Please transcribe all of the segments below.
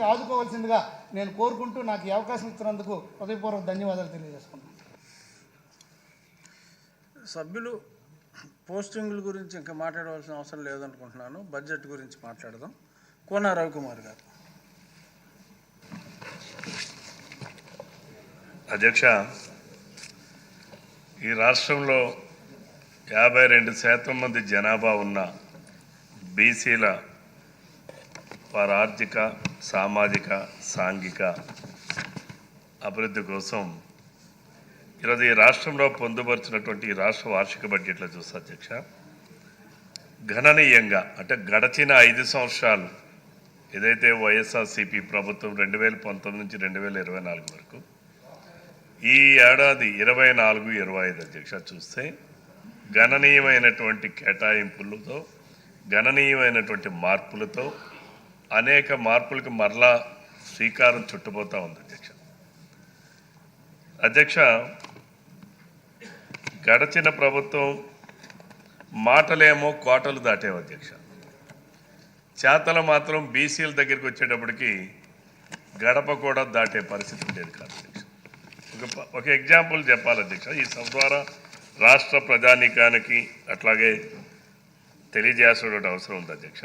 ముఖ్యమంత్రి ఆదుకోవాల్సిందిగా నేను కోరుకుంటూ నాకు ఈ అవకాశం ఇచ్చినందుకు హృదయపూర్వక ధన్యవాదాలు తెలియజేసుకున్నాను. సభ్యులు పోస్టింగ్ల గురించి ఇంకా మాట్లాడవలసిన అవసరం లేదనుకుంటున్నాను. బడ్జెట్ గురించి మాట్లాడదాం. కోన రవికుమార్ గారు. అధ్యక్ష, ఈ రాష్ట్రంలో 52% మంది జనాభా ఉన్న బీసీల వారి ఆర్థిక, సామాజిక, సాంఘిక అభివృద్ధి కోసం ఈరోజు ఈ రాష్ట్రంలో పొందుపరిచినటువంటి ఈ రాష్ట్ర వార్షిక బడ్జెట్లో చూస్తే అధ్యక్ష, గణనీయంగా అంటే గడచిన 5 సంవత్సరాలు ఏదైతే వైఎస్ఆర్సీపీ ప్రభుత్వం 2019 నుంచి 2024 వరకు ఈ ఏడాది 24-25 అధ్యక్ష చూస్తే గణనీయమైనటువంటి కేటాయింపులతో, గణనీయమైనటువంటి మార్పులతో అనేక మార్పులకు మరలా శ్రీకారం చుట్టుపోతూ ఉంది అధ్యక్ష. గడచిన ప్రభుత్వం మాటలేమో కోటలు దాటేవి అధ్యక్ష, చేతలు మాత్రం బీసీల దగ్గరికి వచ్చేటప్పటికి గడప కూడా దాటే పరిస్థితి ఉండేది కాదు అధ్యక్ష. ఒక ఎగ్జాంపుల్ చెప్పాలి అధ్యక్ష, ఈ సభ ద్వారా రాష్ట్ర ప్రజానీకానికి అట్లాగే తెలియజేయాల్సిన అవసరం ఉంది అధ్యక్ష.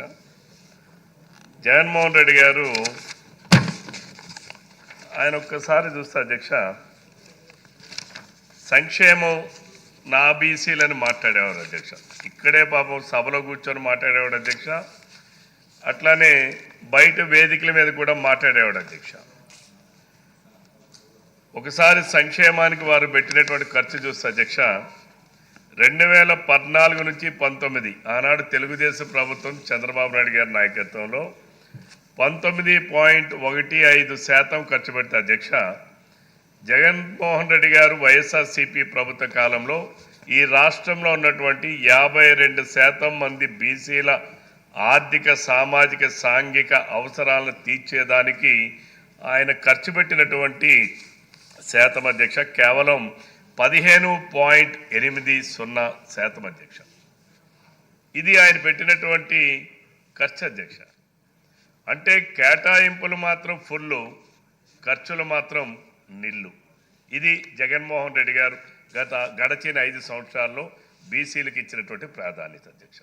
జగన్మోహన్ రెడ్డి గారు ఆయన ఒక్కసారి చూస్తే అధ్యక్ష, సంక్షేమం నా బీసీలని మాట్లాడేవాడు అధ్యక్ష. ఇక్కడే పాపం సభలో కూర్చొని మాట్లాడేవాడు అధ్యక్ష, అట్లానే బయట వేదికల మీద కూడా మాట్లాడేవాడు అధ్యక్ష. ఒకసారి సంక్షేమానికి వారు పెట్టినటువంటి ఖర్చు చూస్తే అధ్యక్ష, 2014 నుంచి 19 ఆనాడు తెలుగుదేశం ప్రభుత్వం చంద్రబాబు నాయుడు గారి నాయకత్వంలో 19.15% ఖర్చు పెడితే అధ్యక్ష, జగన్మోహన్ రెడ్డి గారు వైఎస్ఆర్సీపీ ప్రభుత్వ కాలంలో ఈ రాష్ట్రంలో ఉన్నటువంటి 52% మంది బీసీల ఆర్థిక, సామాజిక, సాంఘిక అవసరాలను తీర్చేదానికి ఆయన ఖర్చు పెట్టినటువంటి శాతం అధ్యక్ష కేవలం 15.80% అధ్యక్ష. ఇది ఆయన పెట్టినటువంటి ఖర్చు అధ్యక్ష. అంటే కేటాయింపులు మాత్రం ఫుల్లు, ఖర్చులు మాత్రం నిల్లు. ఇది జగన్మోహన్ రెడ్డి గారు గడచిన 5 సంవత్సరాల్లో బీసీలకు ఇచ్చినటువంటి ప్రాధాన్యత అధ్యక్ష.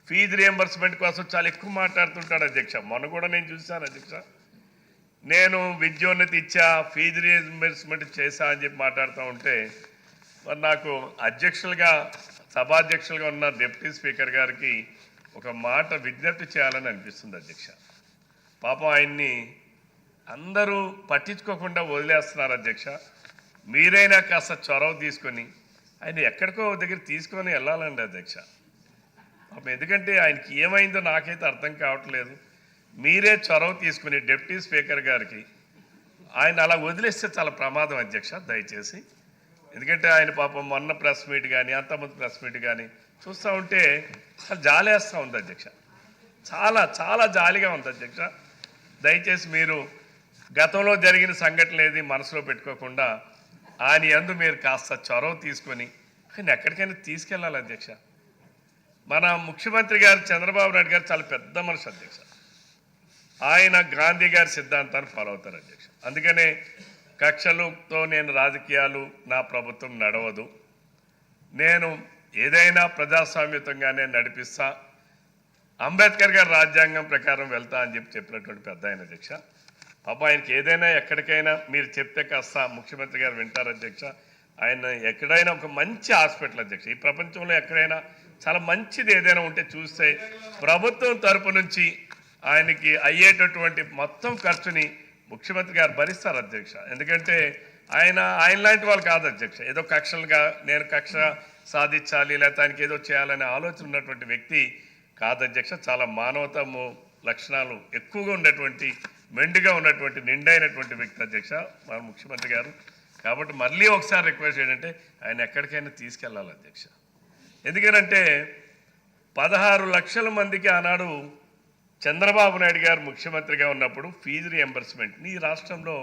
ఫీజు రియంబర్స్మెంట్ కోసం చాలా ఎక్కువ మాట్లాడుతుంటాడు అధ్యక్ష. మొన్న కూడా నేను చూశాను అధ్యక్ష, నేను విద్యోన్నతి ఇచ్చా, ఫీజు రియంబర్స్మెంట్ చేశా అని చెప్పి మాట్లాడుతూ ఉంటే మరి నాకు సభాధ్యక్షులుగా ఉన్న డిప్యూటీ స్పీకర్ గారికి ఒక మాట విజ్ఞప్తి చేయాలని అనిపిస్తుంది అధ్యక్ష. పాపం ఆయన్ని అందరూ పట్టించుకోకుండా వదిలేస్తున్నారు అధ్యక్ష. మీరైనా కాస్త చొరవ తీసుకొని ఆయన ఎక్కడికో దగ్గర తీసుకొని వెళ్ళాలండి అధ్యక్ష. పాపం ఎందుకంటే ఆయనకి ఏమైందో నాకైతే అర్థం కావట్లేదు. మీరే చొరవ తీసుకుని డిప్యూటీ స్పీకర్ గారికి ఆయన అలా వదిలేస్తే చాలా ప్రమాదం అధ్యక్ష, దయచేసి. ఎందుకంటే ఆయన పాపం మొన్న ప్రెస్ మీట్ కానీ అంతమంది ప్రెస్ మీట్ కానీ చూస్తూ ఉంటే చాలా జాలేస్తూ ఉంది అధ్యక్ష, చాలా చాలా జాలిగా ఉంది అధ్యక్ష. దయచేసి మీరు గతంలో జరిగిన సంఘటన ఏది మనసులో పెట్టుకోకుండా ఆయన యందు మీరు కాస్త చొరవ తీసుకొని ఆయన ఎక్కడికైనా తీసుకెళ్ళాలి అధ్యక్ష. మన ముఖ్యమంత్రి గారు చంద్రబాబు నాయుడు గారు చాలా పెద్ద మనిషి అధ్యక్ష. ఆయన గాంధీ గారి సిద్ధాంతాన్ని ఫాలో అవుతారు అధ్యక్ష. అందుకనే కక్షలతో నేను రాజకీయాలు, నా ప్రభుత్వం నడవదు, నేను ఏదైనా ప్రజాస్వామ్యతంగానే నడిపిస్తా, అంబేద్కర్ గారి రాజ్యాంగం ప్రకారం వెళ్తా అని చెప్పినటువంటి పెద్ద ఆయన అధ్యక్ష. పాపం ఆయనకి ఏదైనా ఎక్కడికైనా మీరు చెప్తే కాస్త ముఖ్యమంత్రి గారు వింటారు అధ్యక్ష. ఆయన ఎక్కడైనా ఒక మంచి హాస్పిటల్ అధ్యక్ష, ఈ ప్రపంచంలో ఎక్కడైనా చాలా మంచిది ఏదైనా ఉంటే చూస్తే ప్రభుత్వం తరపు నుంచి ఆయనకి అయ్యేటటువంటి మొత్తం ఖర్చుని ముఖ్యమంత్రి గారు భరిస్తారు అధ్యక్ష. ఎందుకంటే ఆయన లాంటి వాళ్ళు కాదు అధ్యక్ష, ఏదో కక్షలుగా నేను కక్ష సాధించాలి లేకపోతే ఆయనకి ఏదో చేయాలనే ఆలోచన ఉన్నటువంటి వ్యక్తి కాదు అధ్యక్ష. చాలా మానవతము లక్షణాలు ఎక్కువగా ఉన్నటువంటి, మెండుగా ఉన్నటువంటి, నిండైనటువంటి వ్యక్తి అధ్యక్ష మన ముఖ్యమంత్రి గారు. కాబట్టి మళ్ళీ ఒకసారి రిక్వెస్ట్ ఏంటంటే ఆయన ఎక్కడికైనా తీసుకెళ్ళాలి అధ్యక్ష. ఎందుకనంటే 16 లక్షల మందికి ఆనాడు చంద్రబాబు నాయుడు గారు ముఖ్యమంత్రిగా ఉన్నప్పుడు ఫీజు రియంబర్స్మెంట్ని ఈ రాష్ట్రంలో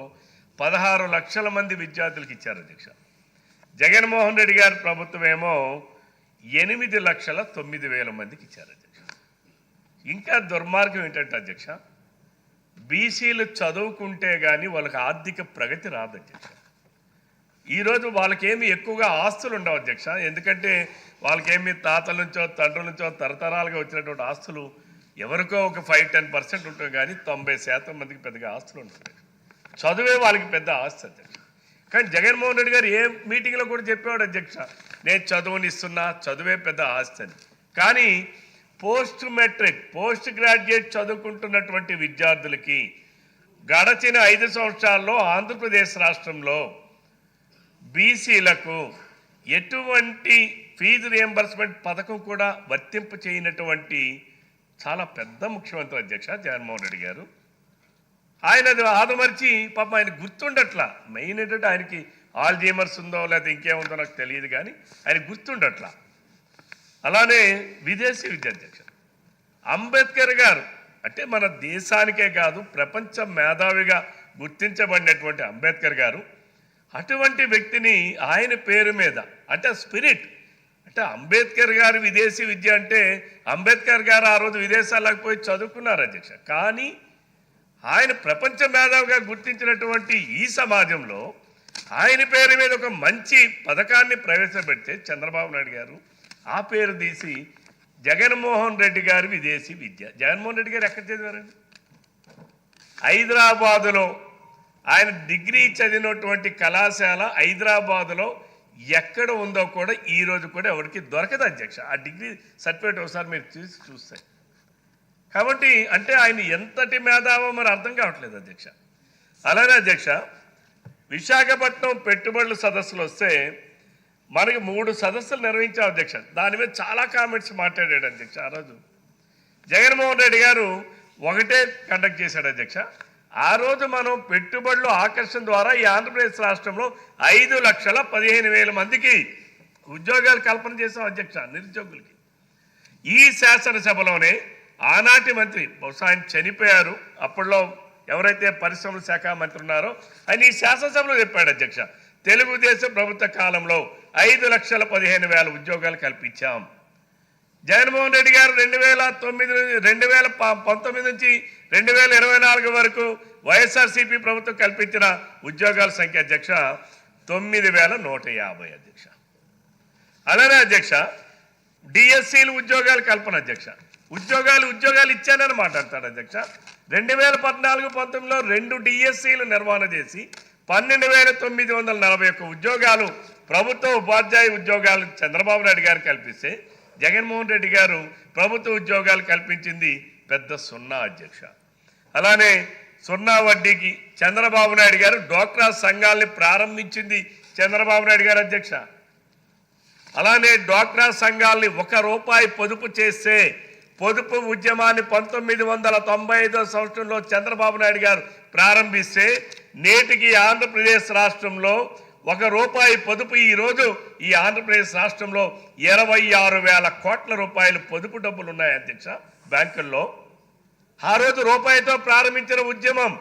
16 లక్షల మంది విద్యార్థులకు ఇచ్చారు అధ్యక్ష. జగన్మోహన్ రెడ్డి గారి ప్రభుత్వం ఏమో 8,09,000 మందికి ఇచ్చారు అధ్యక్ష. ఇంకా దుర్మార్గం ఏంటంటే అధ్యక్ష, బీసీలు చదువుకుంటే కానీ వాళ్ళకి ఆర్థిక ప్రగతి రాదు అధ్యక్ష. ఈరోజు వాళ్ళకేమి ఎక్కువగా ఆస్తులు ఉండవు అధ్యక్ష. ఎందుకంటే వాళ్ళకేమి తాతల నుంచో తండ్రుల నుంచో తరతరాలుగా వచ్చినటువంటి ఆస్తులు ఎవరికో ఒక 5-10% ఉంటుంది, కానీ 90% మందికి పెద్దగా ఆస్తులు ఉంటుంది. చదువే వాళ్ళకి పెద్ద ఆస్తి అధ్యక్ష. కానీ జగన్మోహన్ రెడ్డి గారు ఏ మీటింగ్లో కూడా చెప్పేవాడు అధ్యక్ష, నేను చదువునిస్తున్నా, చదువే పెద్ద ఆస్తి అని. కానీ పోస్ట్ మెట్రిక్, పోస్ట్ గ్రాడ్యుయేట్ చదువుకుంటున్నటువంటి విద్యార్థులకి గడచిన 5 సంవత్సరాల్లో ఆంధ్రప్రదేశ్ రాష్ట్రంలో బీసీలకు ఎటువంటి ఫీజు రియంబర్స్మెంట్ పథకం కూడా వర్తింపు చేయనటువంటి చాలా పెద్ద ముఖ్యమంత్రి అధ్యక్ష జగన్మోహన్ రెడ్డి గారు. ఆయన అది ఆదమర్చి పాపం ఆయన గుర్తుండట్లా. మెయిన్ ఏంటంటే ఆయనకి ఆల్జీమర్స్ ఉందో లేకపోతే ఇంకేముందో నాకు తెలియదు, కానీ ఆయన గుర్తుండట్లా. అలానే విదేశీ విద్య అధ్యక్ష అంబేద్కర్ గారు అంటే మన దేశానికే కాదు ప్రపంచ మేధావిగా గుర్తించబడినటువంటి అంబేద్కర్ గారు అటువంటి వ్యక్తిని ఆయన పేరు మీద అంటే స్పిరిట్ అంటే అంబేద్కర్ గారు విదేశీ విద్య అంటే అంబేద్కర్ గారు ఆ రోజు విదేశాలకు పోయి చదువుకున్నారు అధ్యక్ష. కానీ ఆయన ప్రపంచ మేధావిగా గుర్తించినటువంటి ఈ సమాజంలో ఆయన పేరు మీద ఒక మంచి పథకాన్ని ప్రవేశపెడితే చంద్రబాబు నాయుడు గారు ఆ పేరు తీసి జగన్మోహన్ రెడ్డి గారు విదేశీ విద్య. జగన్మోహన్ రెడ్డి గారు ఎక్కడ చదివారండి? హైదరాబాదులో ఆయన డిగ్రీ చదివినటువంటి కళాశాల హైదరాబాదులో ఎక్కడ ఉందో కూడా ఈరోజు కూడా ఎవరికి దొరకదు అధ్యక్ష. ఆ డిగ్రీ సర్టిఫికేట్ ఒకసారి మీరు చూస్తే. కాబట్టి అంటే ఆయన ఎంతటి మేధావో మరి అర్థం కావట్లేదు అధ్యక్ష. అలానే అధ్యక్ష విశాఖపట్నం పెట్టుబడుల సదస్సులు వస్తే మనకి 3 సదస్సులు నిర్వహించాం అధ్యక్ష. దాని మీద చాలా కామెంట్స్ మాట్లాడాడు అధ్యక్ష. ఆ రోజు జగన్మోహన్ రెడ్డి గారు ఒకటే కండక్ట్ చేశాడు అధ్యక్ష. ఆ రోజు మనం పెట్టుబడుల ఆకర్షణ ద్వారా ఈ ఆంధ్రప్రదేశ్ రాష్ట్రంలో 5,15,000 మందికి ఉద్యోగాలు కల్పన చేశాం అధ్యక్ష, నిరుద్యోగులకి. ఈ శాసనసభలోనే ఆనాటి మంత్రి, బహుశా ఆయన చనిపోయారు, అప్పట్లో ఎవరైతే పరిశ్రమల శాఖ మంత్రి ఉన్నారో ఆయన ఈ శాసనసభలో చెప్పాడు అధ్యక్ష, తెలుగుదేశం ప్రభుత్వ కాలంలో 5,15,000 ఉద్యోగాలు కల్పించాం. జగన్మోహన్ రెడ్డి గారు 2019 నుంచి 2024 వరకు వైఎస్ఆర్సీపీ ప్రభుత్వం కల్పించిన ఉద్యోగాల సంఖ్య అధ్యక్ష 9,150 అధ్యక్ష. అలానే అధ్యక్ష డిఎస్సీలు ఉద్యోగాలు కల్పన అధ్యక్ష. ఉద్యోగాలు ఇచ్చానని మాట్లాడతాడు అధ్యక్ష. 2014-19లో 2 డిఎస్సీలు నిర్వహణ చేసి 12,941 ఉద్యోగాలు ప్రభుత్వ ఉపాధ్యాయ ఉద్యోగాలు చంద్రబాబు నాయుడు గారు కల్పిస్తే జగన్మోహన్ రెడ్డి గారు ప్రభుత్వ ఉద్యోగాలు కల్పించింది పెద్ద 0 అధ్యక్ష. అలానే 0 వడ్డీకి చంద్రబాబు నాయుడు గారు డ్వాక్రా సంఘాలని ప్రారంభించింది చంద్రబాబు నాయుడు గారు అధ్యక్ష. అలానే డ్వాక్రా సంఘాలని ₹1 పొదుపు చేస్తే పొదుపు ఉద్యమాన్ని 1995 సంవత్సరంలో చంద్రబాబు నాయుడు గారు ప్రారంభిస్తే నేటికి ఆంధ్రప్రదేశ్ రాష్ట్రంలో ₹1 పొదుపు ఈరోజు ఈ ఆంధ్రప్రదేశ్ రాష్ట్రంలో 26,000 కోట్ల రూపాయలు పొదుపు డబ్బులు ఉన్నాయి అధ్యక్ష బ్యాంకుల్లో. ఆ రోజు రూపాయితో ప్రారంభించిన ఉద్యమం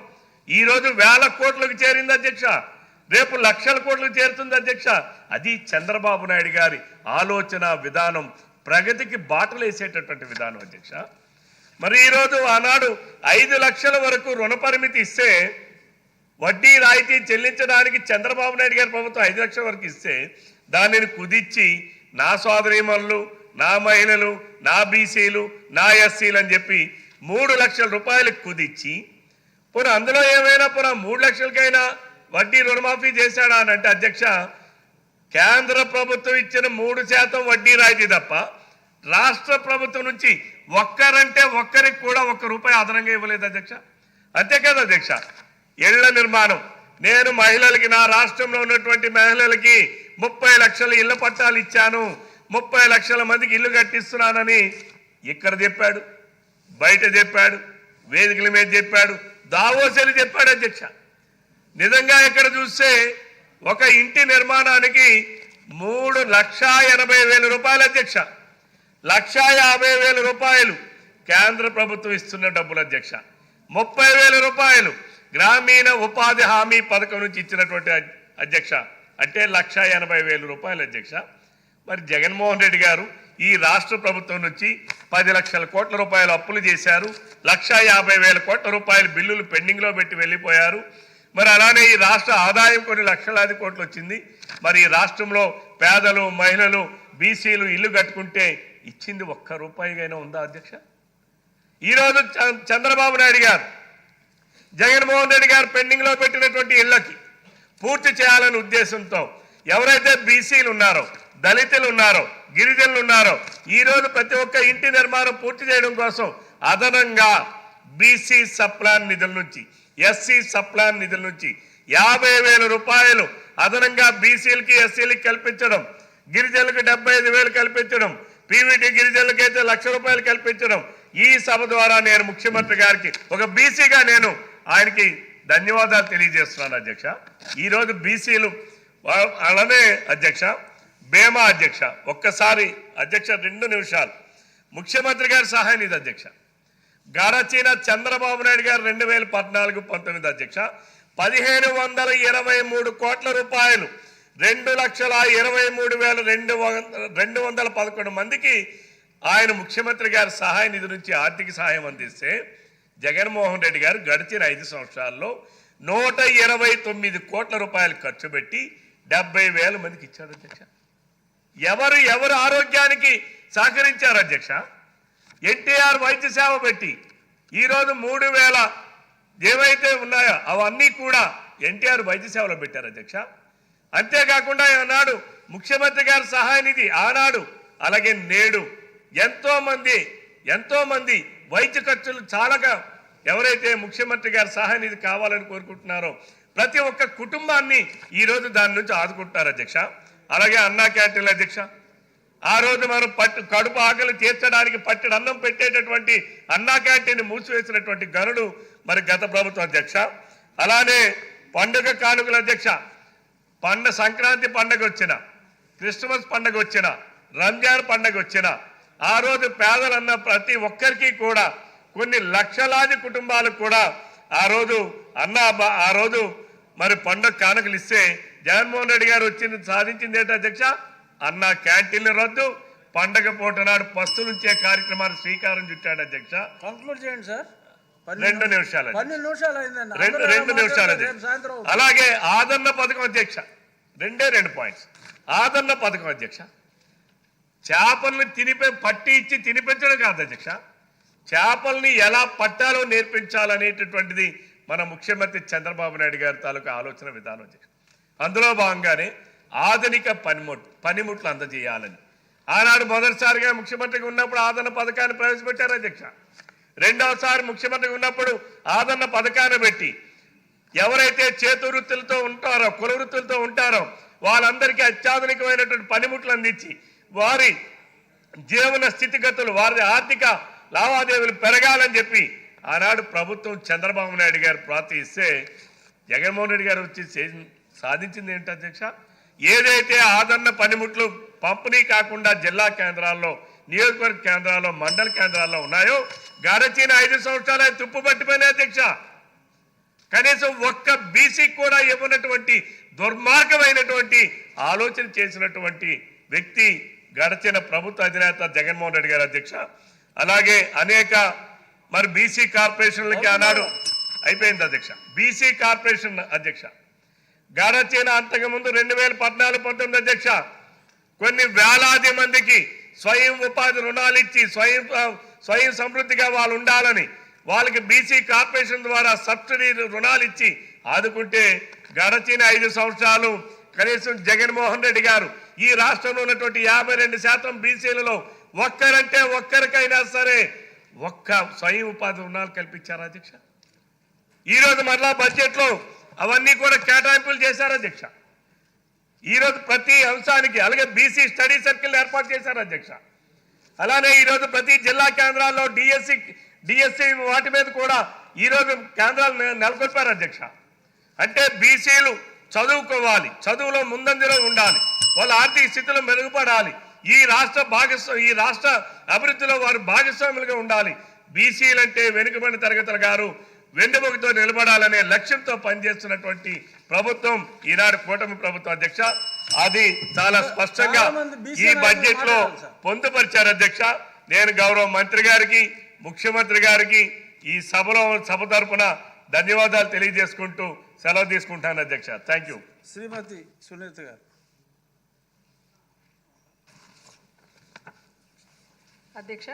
ఈరోజు 1,000 కోట్లకు చేరింది అధ్యక్ష, రేపు 1,00,000 కోట్లకు చేరుతుంది అధ్యక్ష. అది చంద్రబాబు నాయుడు గారి ఆలోచన విధానం, ప్రగతికి బాటలు వేసేటటువంటి విధానం అధ్యక్ష. మరి ఈరోజు ఆనాడు 5 లక్షల వరకు రుణ పరిమితి ఇస్తే వడ్డీ రాయితీ చెల్లించడానికి చంద్రబాబు నాయుడు గారి ప్రభుత్వం 5 లక్షల వరకు ఇస్తే దానిని కుదిచ్చి నా సోదరీమణులు, నా మహిళలు, నా బీసీలు, నా ఎస్సీలు అని చెప్పి 3 లక్షల రూపాయలకు కుదిచ్చి పోనీ అందులో ఏమైనా 3 లక్షలకైనా వడ్డీ రుణమాఫీ చేశాడా అని అంటే అధ్యక్ష కేంద్ర ప్రభుత్వం ఇచ్చిన 3% వడ్డీ రాయితీ తప్ప రాష్ట్ర ప్రభుత్వం నుంచి ఒక్కరికి కూడా ₹1 అదనంగా ఇవ్వలేదు అధ్యక్ష. అంతేకాదు అధ్యక్ష ఇళ్ల నిర్మాణం, నేను మహిళలకి, నా రాష్ట్రంలో ఉన్నటువంటి మహిళలకి 30 లక్షల ఇళ్ల పట్టాలు ఇచ్చాను, 30 లక్షల మందికి ఇల్లు కట్టిస్తున్నానని ఇక్కడ చెప్పాడు, బయట చెప్పాడు, వేదికల మీద చెప్పాడు, దావోసెలు చెప్పాడు అధ్యక్ష. నిజంగా ఇక్కడ చూస్తే ఒక ఇంటి నిర్మాణానికి ₹3,80,000 అధ్యక్ష, ₹1,50,000 కేంద్ర ప్రభుత్వం ఇస్తున్న డబ్బులు అధ్యక్ష. ₹30,000 గ్రామీణ ఉపాధి హామీ పథకం నుంచి ఇచ్చినటువంటి అధ్యక్ష, అంటే ₹1,80,000 అధ్యక్ష. మరి జగన్మోహన్ రెడ్డి గారు ఈ రాష్ట్ర ప్రభుత్వం నుంచి 10 లక్షల కోట్ల రూపాయలు అప్పులు చేశారు. 1,50,000 కోట్ల రూపాయలు బిల్లులు పెండింగ్లో పెట్టి వెళ్ళిపోయారు. మరి అలానే ఈ రాష్ట్ర ఆదాయం కొన్ని లక్షలాది కోట్లు వచ్చింది. మరి ఈ రాష్ట్రంలో పేదలు, మహిళలు, బీసీలు ఇల్లు కట్టుకుంటే ఇచ్చింది ఒక్క రూపాయిగైనా ఉందా అధ్యక్ష? ఈరోజు చంద్రబాబు నాయుడు గారు, జగన్మోహన్ రెడ్డి గారు పెండింగ్లో పెట్టినటువంటి ఇళ్లకి పూర్తి చేయాలనే ఉద్దేశంతో ఎవరైతే బీసీలు ఉన్నారో, దళితులు ఉన్నారో, గిరిజనులు ఉన్నారో ఈరోజు ప్రతి ఒక్క ఇంటి నిర్మాణం పూర్తి చేయడం కోసం అదనంగా బీసీ సప్లాన్ నిధుల నుంచి, ఎస్సీ సప్లాన్ నిధుల నుంచి 50,000 రూపాయలు అదనంగా బీసీలకి, ఎస్సీలకి కల్పించడం, గిరిజనులకు 75,000 కల్పించడం, పీవీటీ గిరిజనులకైతే 1,00,000 రూపాయలు కల్పించడం. ఈ సభ ద్వారా నేను ముఖ్యమంత్రి గారికి ఒక బీసీగా నేను ఆయనకి ధన్యవాదాలు తెలియజేస్తున్నాను అధ్యక్ష. ఈరోజు బీసీలు అలానే అధ్యక్ష, బేమా అధ్యక్ష, ఒక్కసారి అధ్యక్ష 2 నిమిషాలు ముఖ్యమంత్రి గారి సహాయ నిధి అధ్యక్ష, గడచిన చంద్రబాబు నాయుడు గారు 2014-19 అధ్యక్ష 1,523 కోట్ల రూపాయలు 2,23,211 మందికి ఆయన ముఖ్యమంత్రి గారి సహాయ నిధి నుంచి ఆర్థిక సహాయం అందిస్తే జగన్మోహన్ రెడ్డి గారు గడిచిన 5 సంవత్సరాల్లో 129 కోట్ల రూపాయలు ఖర్చు పెట్టి 70,000 మందికి ఇచ్చారు అధ్యక్ష. ఎవరు ఆరోగ్యానికి సహకరించారు అధ్యక్ష? ఎన్టీఆర్ వైద్య సేవ పెట్టి ఈరోజు 3,000 ఏవైతే ఉన్నాయో అవన్నీ కూడా ఎన్టీఆర్ వైద్య సేవలో పెట్టారు అధ్యక్ష. అంతేకాకుండా ఆనాడు ముఖ్యమంత్రి గారి సహాయ నిధి ఆనాడు అలాగే నేడు ఎంతో మంది వైద్య ఖర్చులు చాలాగా ఎవరైతే ముఖ్యమంత్రి గారి సహాయ నిధి కావాలని కోరుకుంటున్నారో ప్రతి ఒక్క కుటుంబాన్ని ఈరోజు దాని నుంచి ఆదుకుంటున్నారు అధ్యక్ష. అలాగే అన్నా క్యాంటీన్ల అధ్యక్ష, ఆ రోజు మనం కడుపు ఆకలి తీర్చడానికి పట్టెడు అన్నం పెట్టేటటువంటి అన్నా క్యాంటీన్ మూసివేసినటువంటి గనుడు మరి గత ప్రభుత్వం అధ్యక్ష. అలానే పండుగ కానుకల అధ్యక్ష, సంక్రాంతి పండుగ వచ్చిన, క్రిస్మస్ పండుగ వచ్చిన, రంజాన్ పండుగ వచ్చిన ఆ రోజు పేదలన్న ప్రతి ఒక్కరికి కూడా కొన్ని లక్షలాది కుటుంబాలకు కూడా ఆ రోజు మరి పండుగ కానుకలు ఇస్తే జగన్మోహన్ రెడ్డి గారు సాధించింది ఏంటి అధ్యక్ష? అన్న క్యాంటీన్లు రద్దు, పండగ పూట నాడు పస్తులుంచే కార్యక్రమాన్ని శ్రీకారం చుట్టాడు అధ్యక్ష. కంక్లూడ్ చేయండి సార్. 2 నిమిషాలు 12 అయిందండి. 2 నిమిషాలు. అలాగే ఆదరణ పథకం అధ్యక్ష, 2 పాయింట్స్. ఆదరణ పథకం అధ్యక్ష, చేపల్ని పట్టి ఇచ్చి తినిపించడం కాదు అధ్యక్ష, చేపల్ని ఎలా పట్టాలో నేర్పించాలనేటటువంటిది మన ముఖ్యమంత్రి చంద్రబాబు నాయుడు గారి తాలూకా ఆలోచన విధానం అధ్యక్ష. అందులో భాగంగానే ఆధునిక పనిముట్లు అందజేయాలని ఆనాడు మొదటిసారిగా ముఖ్యమంత్రిగా ఉన్నప్పుడు ఆదరణ పథకాన్ని ప్రవేశపెట్టారు అధ్యక్ష. రెండవసారి ముఖ్యమంత్రిగా ఉన్నప్పుడు ఆదరణ పథకాన్ని పెట్టి ఎవరైతే చేతు వృత్తులతో ఉంటారో, కుల వృత్తులతో ఉంటారో వాళ్ళందరికీ అత్యాధునికమైనటువంటి పనిముట్లు అందించి వారి జీవన స్థితిగతులు, వారి ఆర్థిక లావాదేవీలు పెరగాలని చెప్పి ఆనాడు ప్రభుత్వం చంద్రబాబు నాయుడు గారు ప్రార్థిస్తే జగన్మోహన్ రెడ్డి గారు వచ్చి సాధించింది ఏంటి అధ్యక్ష? ఏదైతే ఆదరణ పనిముట్లు పంపిణీ కాకుండా జిల్లా కేంద్రాల్లో, నియోజకవర్గ కేంద్రాల్లో, మండల కేంద్రాల్లో ఉన్నాయో గడచిన 5 సంవత్సరాలు తుప్పు పట్టిపోయినాయి అధ్యక్ష. కనీసం ఒక్క బీసీకి కూడా ఇవ్వనటువంటి దుర్మార్గమైనటువంటి ఆలోచన చేసినటువంటి వ్యక్తి గడచిన ప్రభుత్వ అధినేత జగన్మోహన్ రెడ్డి గారు అధ్యక్ష. అలాగే అనేక మరి బీసీ కార్పొరేషన్లకి ఆనాడు అయిపోయింది అధ్యక్ష. బీసీ కార్పొరేషన్ అధ్యక్ష గడచిన అంతకుముందు 2014-19 అధ్యక్ష కొన్ని వేలాది మందికి స్వయం ఉపాధి రుణాలు ఇచ్చి స్వయం సమృద్ధిగా వాళ్ళు ఉండాలని వాళ్ళకి బీసీ కార్పొరేషన్ ద్వారా సబ్సిడీ రుణాలు ఇచ్చి ఆదుకుంటే గడచిన 5 సంవత్సరాలు కనీసం జగన్మోహన్ రెడ్డి గారు ఈ రాష్ట్రంలో ఉన్నటువంటి 52% బీసీలలో ఒక్కరికైనా సరే ఒక్క స్వయం ఉపాధి రుణాలు కల్పించారు అధ్యక్ష. ఈరోజు మరలా బడ్జెట్లో అవన్నీ కూడా కేటాయింపులు చేశారు అధ్యక్ష. ఈరోజు ప్రతి అంశానికి అలాగే బీసీ స్టడీ సర్కిల్ ఏర్పాటు చేశారు అధ్యక్ష. అలానే ఈరోజు ప్రతి జిల్లా కేంద్రాల్లో డిఎస్సి వాటి మీద కూడా ఈరోజు కేంద్రాలు నెలకొల్పారు అధ్యక్ష. అంటే బీసీలు చదువుకోవాలి, చదువులో ముందంజలో ఉండాలి, వాళ్ళ ఆర్థిక స్థితిలో మెరుగుపడాలి, ఈ రాష్ట్ర అభివృద్ధిలో వారు భాగస్వాములుగా ఉండాలి. బీసీలంటే వెనుకబడిన తరగతుల గారు వెన్నుముకతో నిలబడాలనే లక్ష్యంతో పనిచేస్తున్నటువంటి ప్రభుత్వం ఈనాడు కూటమి ప్రభుత్వం అధ్యక్ష. అది చాలా స్పష్టంగా చాలా మంది BC ఈ బడ్జెట్ లో మాట్లాడాలి సార్. పొందుపరిచారు అధ్యక్ష. నేను గౌరవ మంత్రి గారికి, ముఖ్యమంత్రి గారికి ఈ సభ తరపున ధన్యవాదాలు తెలియజేసుకుంటూ సెలవు తీసుకుంటాను అధ్యక్ష. Thank you. శ్రీమతి సునీత గారు. అధ్యక్ష,